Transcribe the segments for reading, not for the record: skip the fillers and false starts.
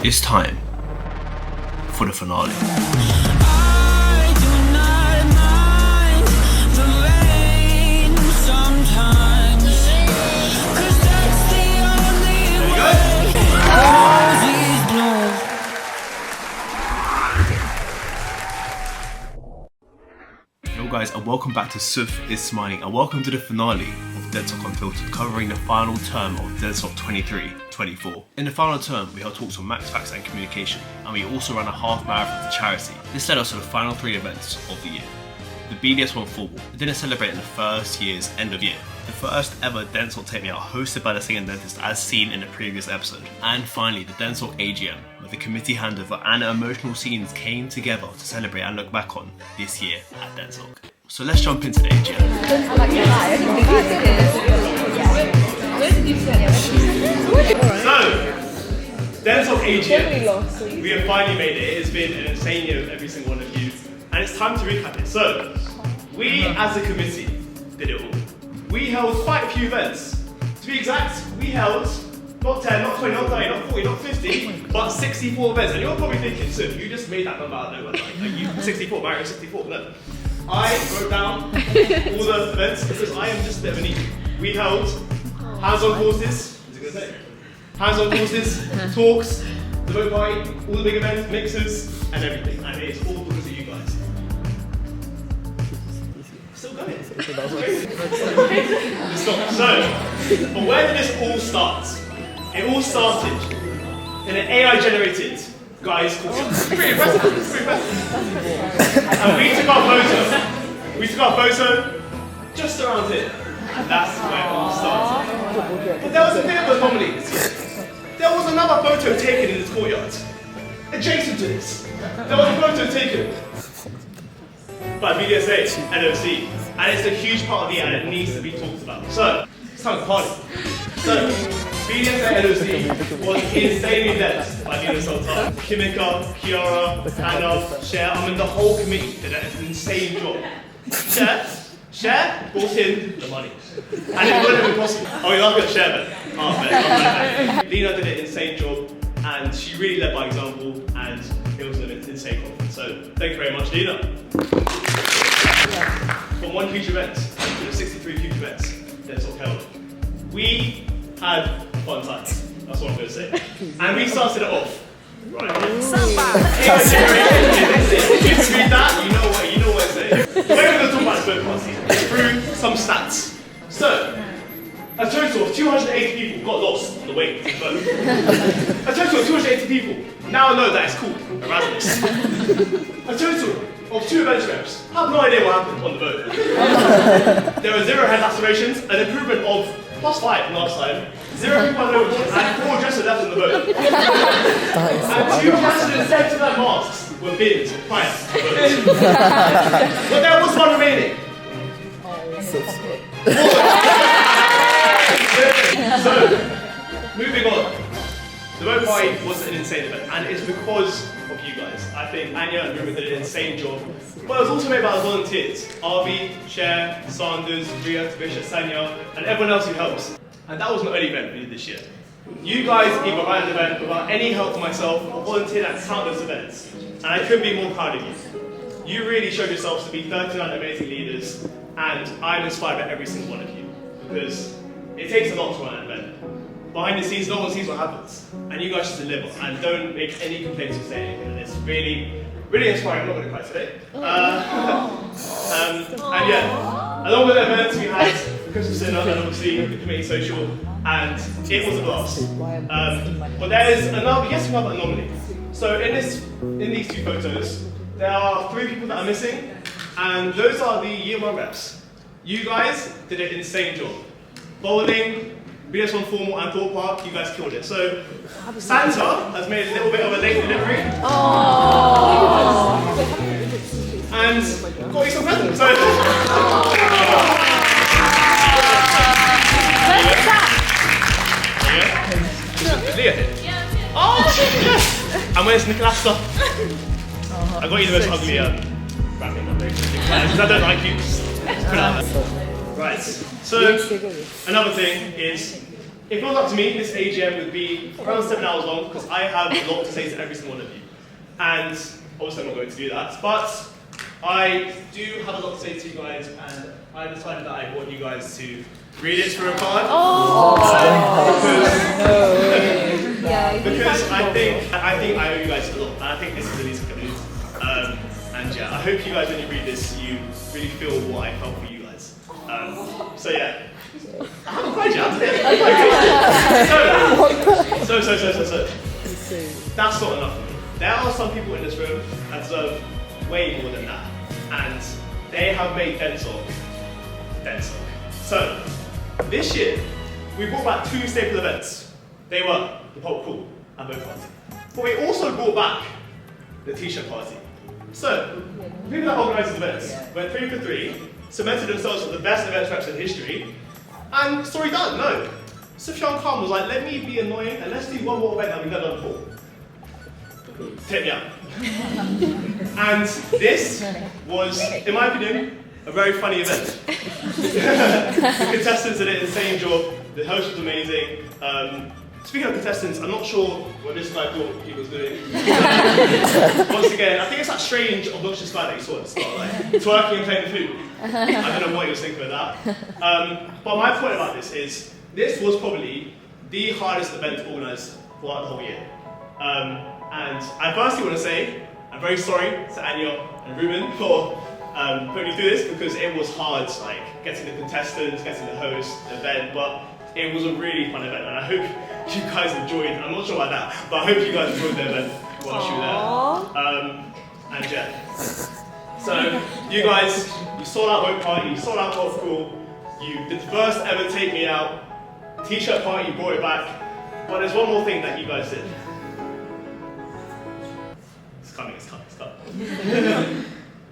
It's time for the finale. Hello guys, and welcome back to Suf is Smiling, and welcome to the finale of Dentsoc Unfiltered, covering the final term of Dentsoc 23-24. In the final term, we held talks on max facts and communication, and we also ran a half marathon for charity. This led us to the final 3 events of the year. The BDS1 formal, the dinner celebrating the first year's end of year, the first ever Dentsoc Take Me Out hosted by the singing dentist as seen in the previous episode, and finally the Dentsoc AGM, where the committee handover and emotional scenes came together to celebrate and look back on this year at Dentsoc. So let's jump into the AGM. So, Dentsoc AGM, we have finally made it. It has been an insane year with every single one of you, and it's time to recap it. So, we as a committee did it all. We held quite a few events. To be exact, we held not 10, not 20, not 30, not 40, not 50, but 64 events. And you're probably thinking, so you just made that number out of nowhere. Like you 64, Mario 64. No. I wrote down all the events because I am just a bit of an idiot. We held hands-on courses, is it going to say? Hands-on courses, talks, the boat party, all the big events, mixers, and everything. And it's all because of you guys. Still going. Stop. So, but where did this all start? It all started in an AI-generated guys called. It's pretty impressive. It's pretty impressive. And we took our photo just around here. And that's where it all started. But there was a bit of an anomaly this year. There was another photo taken in this courtyard. Adjacent to this. There was a photo taken by BDSA, NOC. And it's a huge part of the year and it needs to be talked about. So, it's time to party. So, BDSA NOC was insanely led by Nina Sultan, Kimika, Kiara, Hannah, Cher. I mean, the whole committee did an insane job. Cher brought in the money. And it wouldn't have been possible. Oh, you're not going to share that? Oh, man. Lena did an insane job, and she really led by example, and it was an insane conference. So, thank you very much, Lena. From one huge event to the 63 huge events that Dentsoc held, we had fun times. That's what I'm going to say. And we started it off. Right. If you read that, you know what it's saying. We're going to talk about this boat party through some stats. So, a total of 280 people got lost on the way to the boat. A total of 280 people now know that it's called Erasmus. A total of 2 event reps have no idea what happened on the boat. There are 0 head lacerations, an improvement of +5 from last time, 0 people overboard, and 4 dresses left on the boat. And 2 presidents that masks were binned prior to the boat. But there was one remaining. So, moving on. The boat party was an insane event, and it's because of you guys. I think Anya and Ruben did an insane job. But it was also made by the volunteers. Arvi, Cher, Sanders, Ria, Tabisha, Sanya, and everyone else who helps. And that was the only event we did this year. You guys either ran an event without any help from myself or volunteered at countless events. And I couldn't be more proud of you. You really showed yourselves to be 39 amazing leaders, and I'm inspired by every single one of you. Because it takes a lot to run an event. Behind the scenes, no one sees what happens. And you guys just deliver, and don't make any complaints or say anything. And it's really, really inspiring. I'm not going to cry today. And yeah, along with the events, we had Christmas dinner and obviously the committee social, and it was a blast. But there is another anomaly. So in these 2 photos, there are 3 people that are missing, and those are the year 1 reps. You guys did an insane job. Bowling, BS1 formal and Thought Park, you guys killed it. So Santa has made a little bit of a late delivery. And got you some presents. So Leah here. Oh, yes! And where's Nicolasta? I got you the most ugly rapping up there. Because I don't like you. Just put it out there. Right. So another thing is, if it was up to me, this AGM would be around 7 hours long because I have a lot to say to every single one of you. And obviously I'm not going to do that, but I do have a lot to say to you guys, and I decided that I want you guys to read it through a card. Because I think I owe you guys a lot, and I think this is the least I can do. And yeah, I hope you guys, when you read this, you really feel what I felt for you guys. So yeah. I haven't cried yet. So. That's not enough for me. There are some people in this room that deserve way more than that. And they have made Dentsoc. So, this year, we brought back 2 staple events. They were the pop call and boat party. But we also brought back the t-shirt party. So, people that organised these events went 3 for 3, cemented themselves as the best events reps in history, and story done, no. Sufjan Khan was like, let me be annoying and let's do one more event that we've never done before. Take me out. And this was, in my opinion, a very funny event. The contestants did an insane job, the host was amazing. Speaking of contestants, I'm not sure what this guy thought he was doing. Once again, I think it's that strange, obnoxious guy that you saw at the start, like twerking and playing the flute. I don't know what he was thinking of that. But my point about this is, this was probably the hardest event to organise throughout the whole year. And I firstly want to say, I'm very sorry to Anya and Ruben for putting you through this, because it was hard, like getting the contestants, getting the host, the event, but it was a really fun event, and I hope you guys enjoyed. I'm not sure about that, but I hope you guys enjoyed the event whilst you were there. And yeah, so you guys, you sold out boat party, you sold out golf pool, you did the first ever take me out t-shirt party, you brought it back, but there's one more thing that you guys did. It's coming.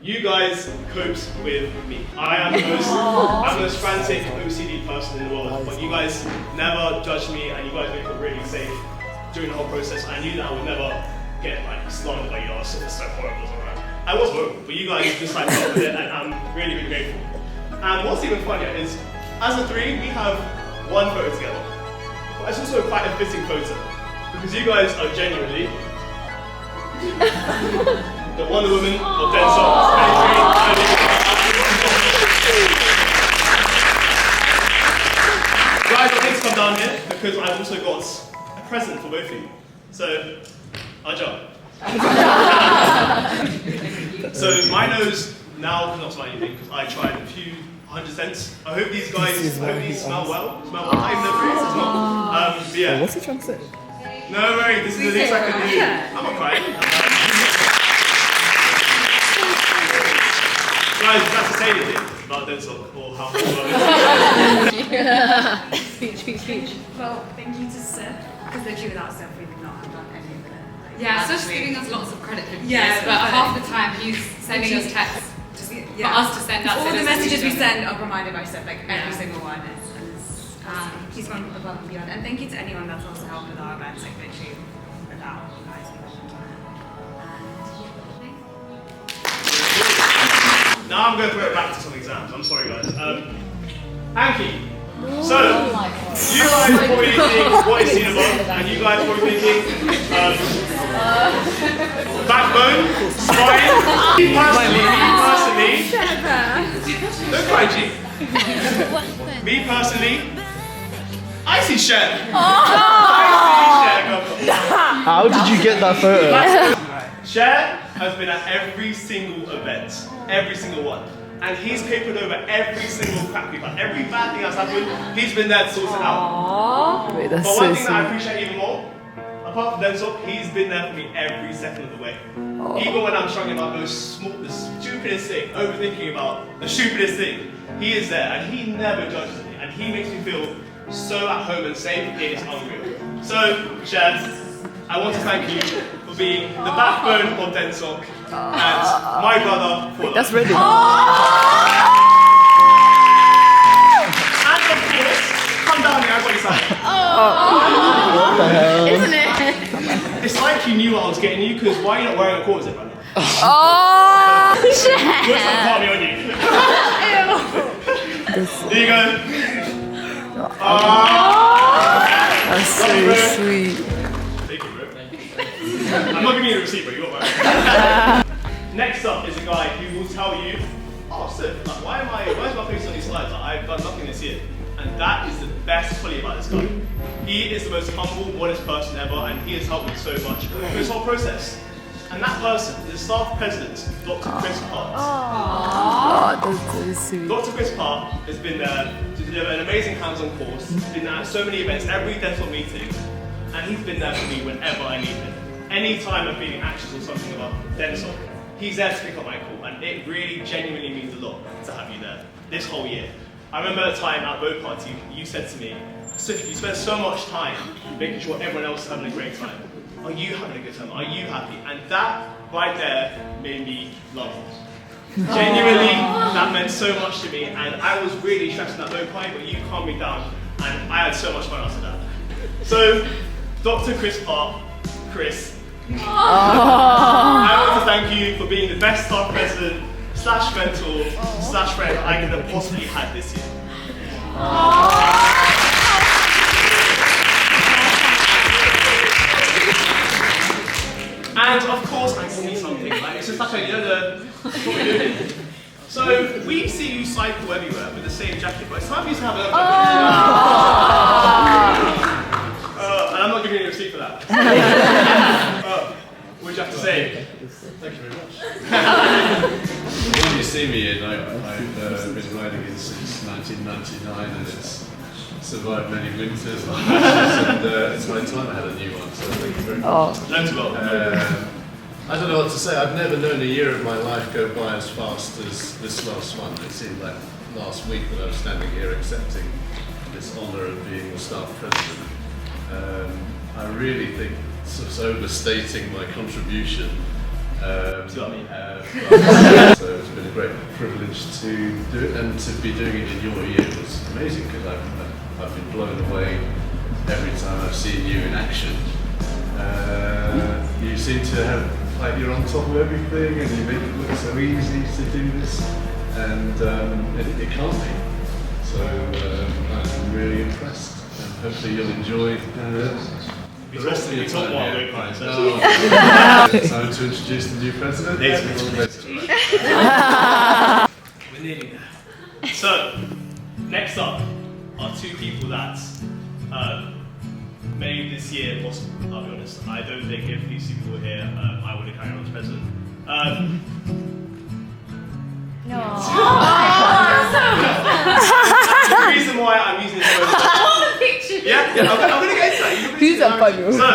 You guys coped with me. I'm the most frantic OCD person in the world, but you guys never judged me, and you guys made me feel really safe during the whole process. I knew that I would never get like slandered by you. It was so horrible, alright. I was horrible, but you guys just like dealt with it, and I'm really, really grateful. And what's even funnier is, as a 3, we have one photo together, but it's also quite a fitting photo because you guys are genuinely the Wonder Woman of Dentsoc. Guys, I need to come down here because I've also got a present for both of you. So, Aja. So my nose now cannot smell anything because I tried a few 100 cents. I hope these guys smell well. I even know it's not. But yeah. What's he trying to say? No worry, this is the least I can do. I'm not crying. Guys, you have to say anything about Dentsoc or how Speech. Well, thank you to Seth, because literally without Seth we would not have done any of it. Yeah, Seth's giving us lots of credit for this, Yeah, but half the time he's sending us texts just for us to send out. All the messages we send are reminded by Seth, like every single one is. He's gone above and beyond. And thank you to anyone that's also helped with our events, like literally without you guys we wouldn't have done it. Now I'm going to throw it back to some exams. I'm sorry, guys. Anki. So, you guys are probably thinking what is seen above, and you guys are probably thinking backbone, spine. Me personally, don't cry, G. Me personally, I see Cher. How did you get that photo? Cher has been at every single event, every single one. And he's papered over every single crap we've had. Every bad thing that's happened, he's been there to sort it out. Wait, but one thing that I appreciate even more, apart from Dentsoc, he's been there for me every second of the way. Even when I'm struggling about the stupidest thing, overthinking about the stupidest thing, he is there and he never judges me. And he makes me feel so at home and safe, it is unreal. So, Cher, I want to thank you for being the backbone of Dentsoc and my brother for That's really And of course, come down here, I've got your side. Isn't it? It's like you knew what I was getting you, because why are you not wearing a corset right now? Looks like Tommy on you. Here you go. That's so sweet. Thank you, bro. I'm not giving you the receipt, but you got mine. Next up is a guy who will tell you, oh, sir, like, why is my face on these slides? Like, I've done nothing this year. And that is the best fully about this guy. He is the most humble, modest person ever, and he has helped me so much through this whole process. And that person is the staff president, Dr. Chris Parks. Oh, that's so sweet. Dr. Chris Park has been there to deliver an amazing hands-on course. He's been there at so many events, every dental meeting, and he's been there for me whenever I need him. Any time I'm feeling anxious or something about Dentsoc, he's there to pick up my call, and it really genuinely means a lot to have you there this whole year. I remember a time at Boat Party, you said to me, Sophie, you spend so much time making sure everyone else is having a great time. Are you having a good time? Are you happy? And that right there made me love you. Genuinely, that meant so much to me, and I was really stressed in that Boat Party, but you calmed me down, and I had so much fun after that. So, Dr. Chris Park, Chris, I want to thank you for being the best staff president / mentor / friend I could have possibly had this year. And of course, I'm giving you something. Like, it's just like what we're doing. So we see you cycle everywhere with the same jacket, but it's time for you to have another jacket. And I'm not giving you a receipt for that. What would you have to say? Thank you very much. When you see me in, I've been riding it since 1999, and it's survived many winters, and it's my time I had a new one, so thank you very much. I don't know what to say. I've never known a year of my life go by as fast as this last one. It seemed like last week that I was standing here accepting this honour of being the staff president. I really think it's overstating my contribution. So it's been a great privilege to do it, and to be doing it in your year was amazing, because I've been blown away every time I've seen you in action. You seem to have, like, you're on top of everything, and you make it look so easy to do this, and it can't be. So I'm really impressed, and hopefully you'll enjoy the rest of your time here. Time to introduce the new president. We're nearly there. So, next up are two people that made this year possible, I'll be honest. I don't think if these people were here, I would have carried on as president. The reason why I'm using this photo. Yeah, I'm going to get into that. Who's that funny? So,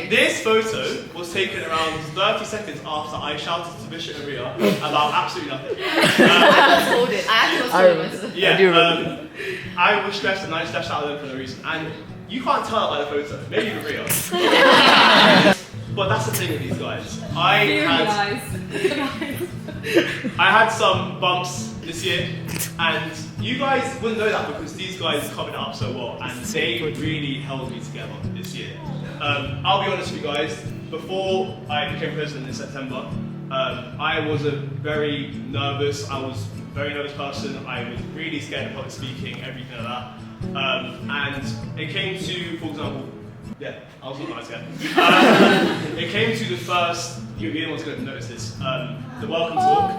this photo was taken around 30 seconds after I shouted to Bishop Maria about absolutely nothing. I was stressed, and I just out of them for no reason. And you can't tell by the photo, maybe you Maria. But that's the thing with these guys. I had some bumps this year, and you guys wouldn't know that because these guys covered it up so well, and they really held me together this year. I'll be honest with you guys, before I became president in September, I was a very nervous person. I was really scared of public speaking, everything like that. And it came to, for example, yeah, I was not nice again. It came to the first, you're the one's going to notice this, the welcome talk,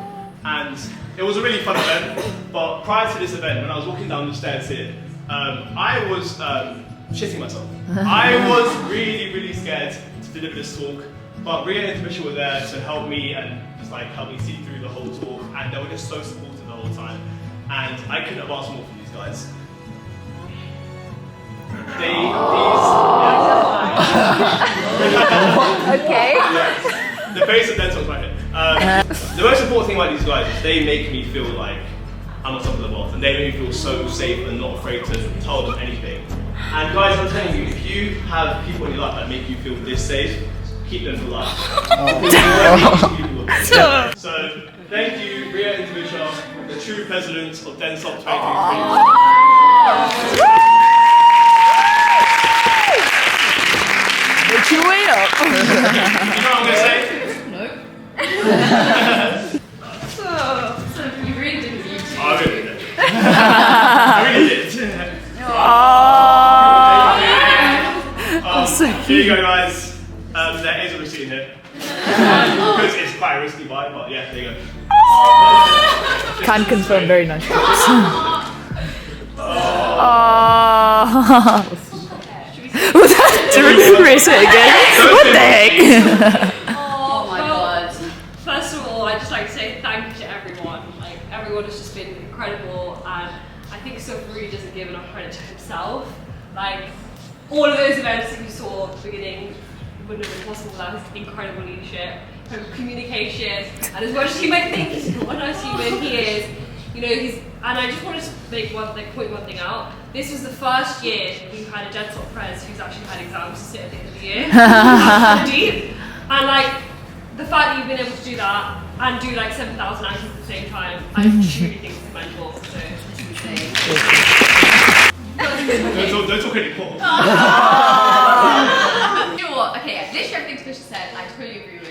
and it was a really fun event, but prior to this event, when I was walking down the stairs here, I was shitting myself. I was really, really scared to deliver this talk, but Ria and Tricia were there to help me and just like help me see through the whole talk, and they were just so supportive the whole time, and I couldn't have asked more from these guys. Okay. The face of Dentsoc right here. The most important thing about these guys is they make me feel like I'm on top of the world, and they make me feel so safe and not afraid to tell them anything. And guys, I'm telling you, if you have people in your life that make you feel this safe, keep them for life. So, thank you, Ria and Tricia, the true presidents of Dentsoc 2023. Make your way up. You know what I'm going to say? No. quite a risky buy, but yeah, there you go. Can confirm, very nice chops. Was that to race it again? What the heck? Oh my god. First of all, I'd just like to say thank you to everyone. Like, everyone has just been incredible, and I think Soph really doesn't give enough credit to himself. Like, all of those events that you saw at the beginning wouldn't have been possible without his incredible leadership, communication, and as much as you might think he's not a nice human, he is. You know, and I just wanted to point one thing out. This was the first year we've had a Dentsoc Prez who's actually had exams to sit at the end of the year. Deep. And like, the fact that you've been able to do that and do like 7,000 answers at the same time, I truly think it's commendable. So it's insane. Don't talk anymore. You know what? Okay, yeah, literally everything Tisha said, I totally agree with.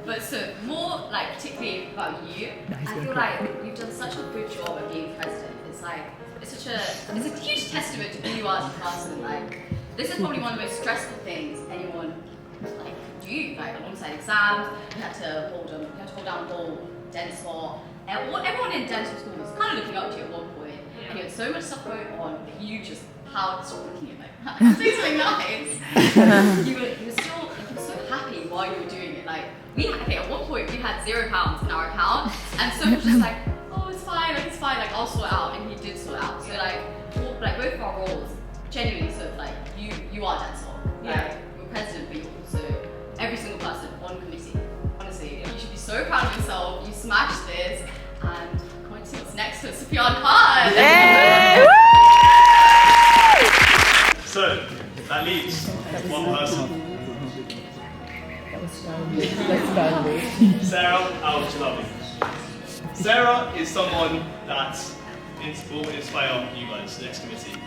But so more like particularly about you, I feel like you've done such a good job of being president. It's like it's a huge testament to who you are as a person. Like, this is probably one of the most stressful things anyone like could do. Like, alongside exams, you had to hold down the whole Dentsoc. Everyone in dental school was kind of looking up to you at one point, and you had so much stuff going on that you just powered to stop looking at like, I'm doing something nice. you were still so happy while you were doing it. Like, at one point we had £0 in our account, and so it was just like, oh, it's fine, I'll sort it out, and he did sort it out. So both of our roles, genuinely, so like you are Dentsoc. Like, you're president, but you're also every single person on committee. Honestly, you should be so proud of yourself. You smashed this, and come on, see what's next for Sufyan Khan. So, that leaves one person. Sarah Al-Chalabi. Sarah is someone that will inspire you guys, the next committee.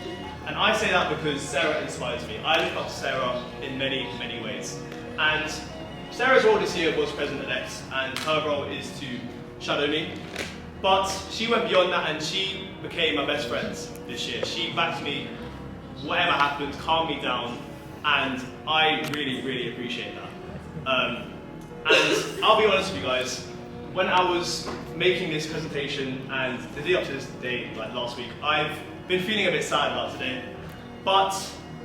And I say that because Sarah inspires me. I look up to Sarah in many, many ways. And Sarah's role this year was president-elect, and her role is to shadow me. But she went beyond that, and she became my best friend this year. She backed me, whatever happened, calmed me down, and I really, really appreciate that. And I'll be honest with you guys, when I was making this presentation and the day up to this day, like last week, I've been feeling a bit sad about today. But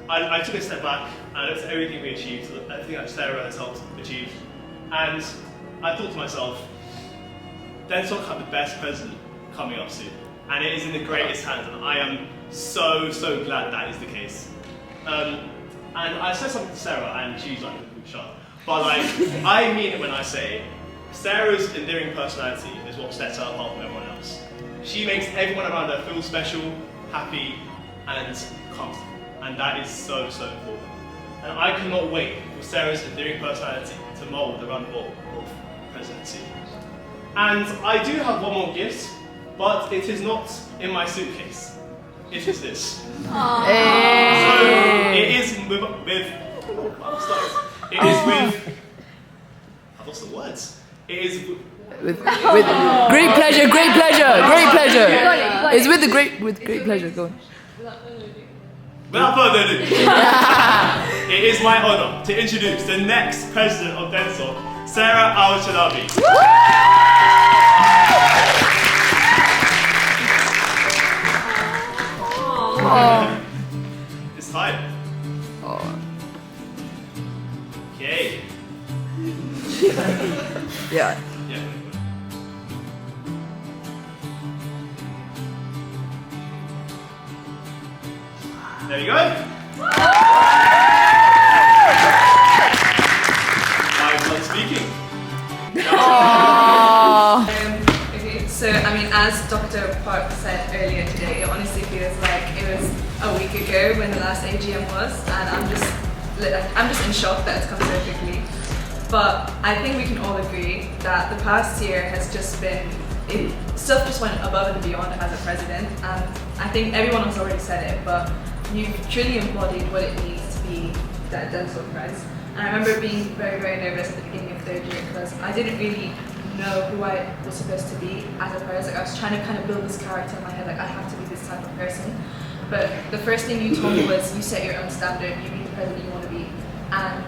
I took a step back and I looked at everything we achieved, everything that Sarah has helped achieve, and I thought to myself, Dentsoc have the best president coming up soon, and it is in the greatest hands, and I am so glad that is the case. And I said something to Sarah, and she's like, shut up. But like, I mean it when I say, Sarah's endearing personality is what sets her apart from everyone else. She makes everyone around her feel special, happy, and comfortable. And that is so important. And I cannot wait for Sarah's endearing personality to mould the run of presidency. And I do have one more gift, but it is not in my suitcase. It is this. So it is with I've lost the words. It is with great pleasure. It's with great pleasure. Go on. Without further ado, it is my honour to introduce the next president of Dentsoc, Sarah Al-Chalabi. It's time. Okay. Yeah. There you go. I'm done speaking. Okay, so I mean, as Dr. Park said earlier today, it honestly feels like it was a week ago when the last AGM was, and I'm just in shock that it's come so quickly. But I think we can all agree that the past year has just been, stuff just went above and beyond as a president, and I think everyone has already said it, but you've truly embodied what it means to be that Dentsoc Prez. And I remember being very nervous at the beginning of third year because I didn't really know who I was supposed to be as a Prez. Like, I was trying to kind of build this character in my head, like I have to be this type of person. But the first thing you told me was you set your own standard, you be the president you want to be. And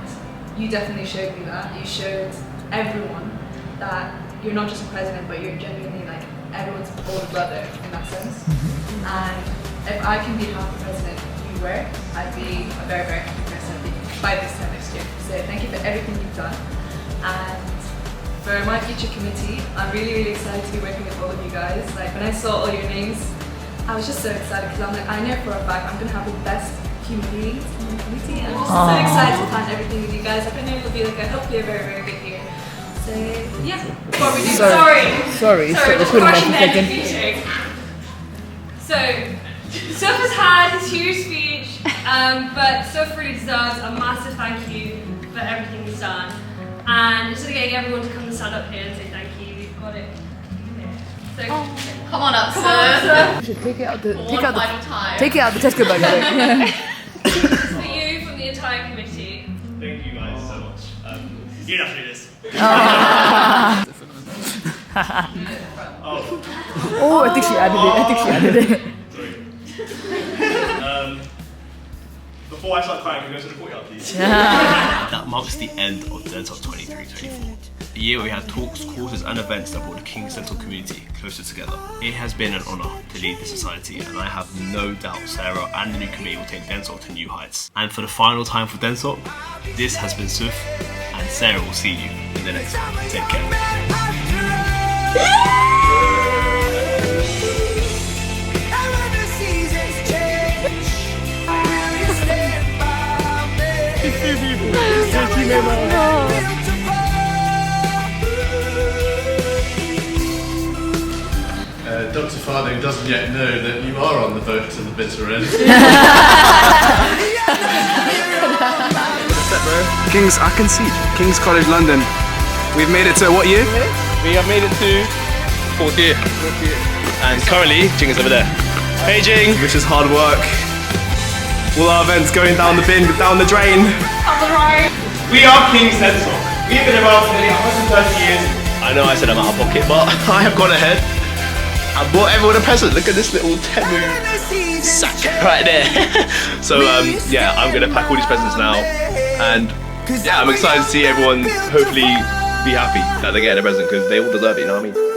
you definitely showed me that. You showed everyone that you're not just a president, but you're genuinely like everyone's older brother in that sense. And if I can be half the president you were, I'd be a very, very happy person by this time next year. So thank you for everything you've done. And for my future committee, I'm really, really excited to be working with all of you guys. Like when I saw all your names, I was just so excited because I'm like, I know for a fact I'm gonna have the best human beings in the committee. And I'm just so excited to plan everything with you guys. Like I know it'll be like hopefully a very, very good year. So yeah. Before we do Sorry, just crushing their defeating. So, Soph has had his huge speech, but Soph really deserves a massive thank you for everything he's done. And instead of getting everyone to come and stand up here and say thank you, we've got it here. So, Come on up, sir. You should take it out the Final time. take it out the Tesco bag. for you from the entire committee. Thank you guys so much. You don't have to do this. Oh, I think she added it. Sorry. Before I start crying, can we go to the courtyard, please? That marks the end of Dentsoc 23-24. A year where we had talks, courses and events that brought the King's dental community closer together. It has been an honour to lead this society, and I have no doubt Sarah and the new committee will take Dentsoc to new heights. And for the final time for Dentsoc, this has been Suf, and Sarah will see you in the next one. Take care. Dr. Farthing doesn't yet know that you are on the vote to the bitter end. King's, I can see King's College London. We've made it to what year? We have made it to 4th year. And currently, Jing is over there. Hey Jing! Which is hard work. All our events going down the bin, down the drain. We are King's Dentsoc. We've been around for nearly 130 years. I know I said I'm out of pocket, but I have gone ahead. I bought everyone a present. Look at this little Temu sack right there. So yeah, I'm gonna pack all these presents now, and yeah, I'm excited to see everyone hopefully be happy that they're getting a present because they all deserve it. You know what I mean?